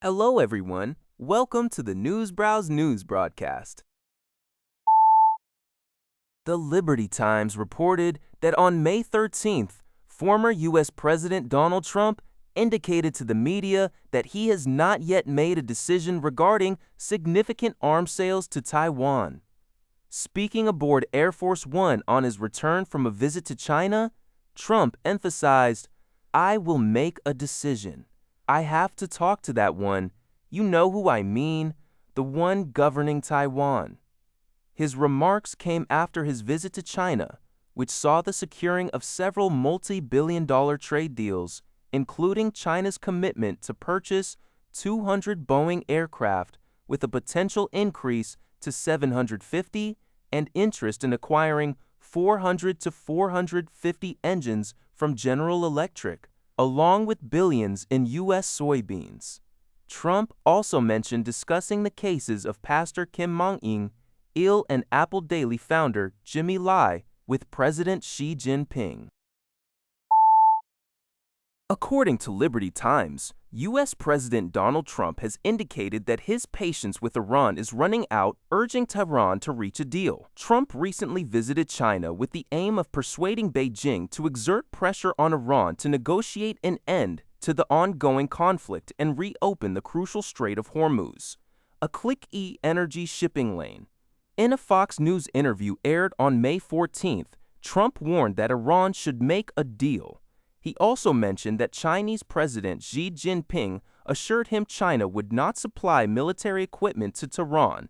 Hello, everyone. Welcome to the Newsbrowse News broadcast. The Liberty Times reported that on May 13th, former U.S. President Donald Trump indicated to the media that he has not yet made a decision regarding significant arms sales to Taiwan. Speaking aboard Air Force One on his return from a visit to China, Trump emphasized, "I will make a decision. I have to talk to that one. You know who I mean, the one governing Taiwan." His remarks came after his visit to China, which saw the securing of several multi-billion-dollar trade deals, including China's commitment to purchase 200 Boeing aircraft with a potential increase to 750 and interest in acquiring 400 to 450 engines from General Electric, along with billions in U.S. soybeans. Trump also mentioned discussing the cases of Pastor Kim Jong-il and Apple Daily founder Jimmy Lai with President Xi Jinping. According to Liberty Times, U.S. President Donald Trump has indicated that his patience with Iran is running out, urging Tehran to reach a deal. Trump recently visited China with the aim of persuading Beijing to exert pressure on Iran to negotiate an end to the ongoing conflict and reopen the crucial Strait of Hormuz, a Click-E energy shipping lane. In a Fox News interview aired on May 14th, Trump warned that Iran should make a deal. He also mentioned that Chinese President Xi Jinping assured him China would not supply military equipment to Tehran,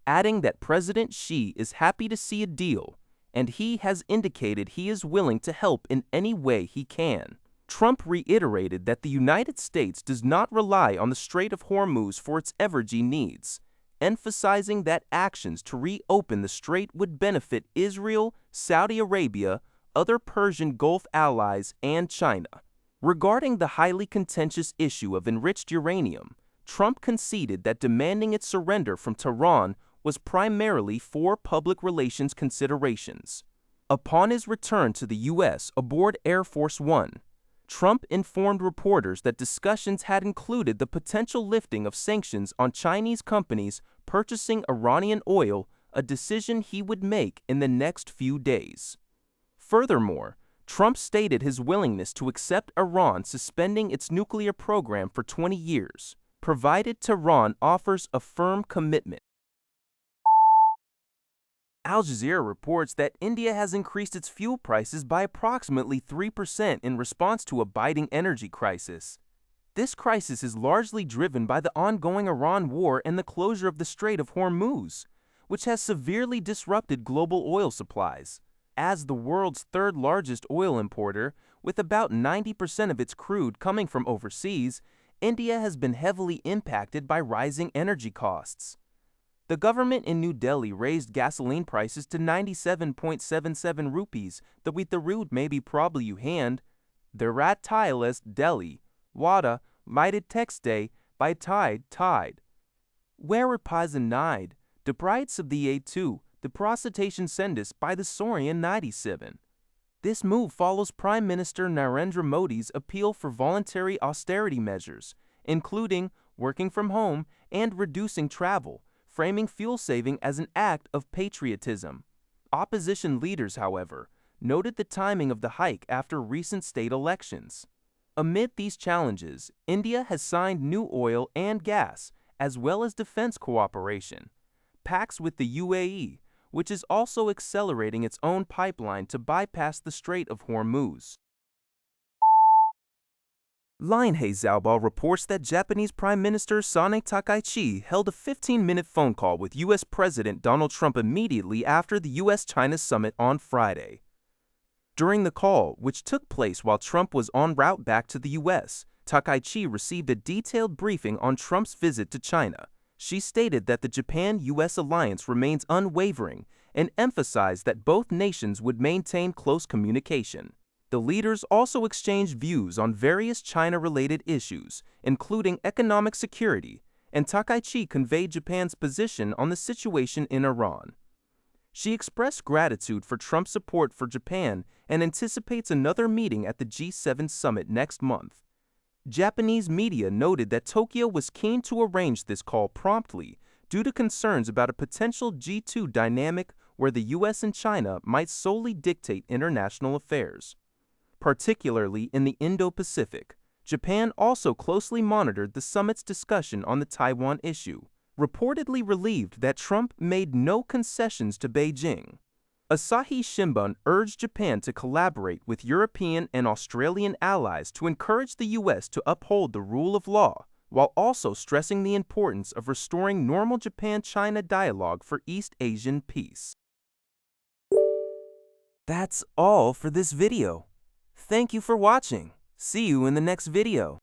adding that President Xi is happy to see a deal, and he has indicated he is willing to help in any way he can. Trump reiterated that the United States does not rely on the Strait of Hormuz for its energy needs, emphasizing that actions to reopen the strait would benefit Israel, Saudi Arabia, other Persian Gulf allies, and China. Regarding the highly contentious issue of enriched uranium, Trump conceded that demanding its surrender from Tehran was primarily for public relations considerations. Upon his return to the U.S. aboard Air Force One, Trump informed reporters that discussions had included the potential lifting of sanctions on Chinese companies purchasing Iranian oil, a decision he would make in the next few days. Furthermore, Trump stated his willingness to accept Iran suspending its nuclear program for 20 years, provided Tehran offers a firm commitment. Al Jazeera reports that India has increased its fuel prices by approximately 3% in response to a biting energy crisis. This crisis is largely driven by the ongoing Iran war and the closure of the Strait of Hormuz, which has severely disrupted global oil supplies. As the world's third-largest oil importer, with about 90% of its crude coming from overseas, India has been heavily impacted by rising energy costs. The government in New Delhi raised gasoline prices to 97.77 rupees, the with the route maybe probably you hand. The Rat Tiles Delhi, Wada, Mighted Texte, by Tide. Where Nide, the Brights of the A2, the Prostitution Sendis by the Saurian 97. This move follows Prime Minister Narendra Modi's appeal for voluntary austerity measures, including working from home and reducing travel, framing fuel saving as an act of patriotism. Opposition leaders, however, noted the timing of the hike after recent state elections. Amid these challenges, India has signed new oil and gas, as well as defense cooperation pacts with the UAE, which is also accelerating its own pipeline to bypass the Strait of Hormuz. Linhei Zaobao reports that Japanese Prime Minister Sanae Takaichi held a 15-minute phone call with U.S. President Donald Trump immediately after the U.S.-China summit on Friday. During the call, which took place while Trump was en route back to the U.S., Takaichi received a detailed briefing on Trump's visit to China. She stated that the Japan-U.S. alliance remains unwavering and emphasized that both nations would maintain close communication. The leaders also exchanged views on various China-related issues, including economic security, and Takaichi conveyed Japan's position on the situation in Iran. She expressed gratitude for Trump's support for Japan and anticipates another meeting at the G7 summit next month. Japanese media noted that Tokyo was keen to arrange this call promptly due to concerns about a potential G2 dynamic where the US and China might solely dictate international affairs. Particularly in the Indo-Pacific, Japan also closely monitored the summit's discussion on the Taiwan issue, reportedly relieved that Trump made no concessions to Beijing. Asahi Shimbun urged Japan to collaborate with European and Australian allies to encourage the U.S. to uphold the rule of law, while also stressing the importance of restoring normal Japan-China dialogue for East Asian peace. That's all for this video. Thank you for watching. See you in the next video.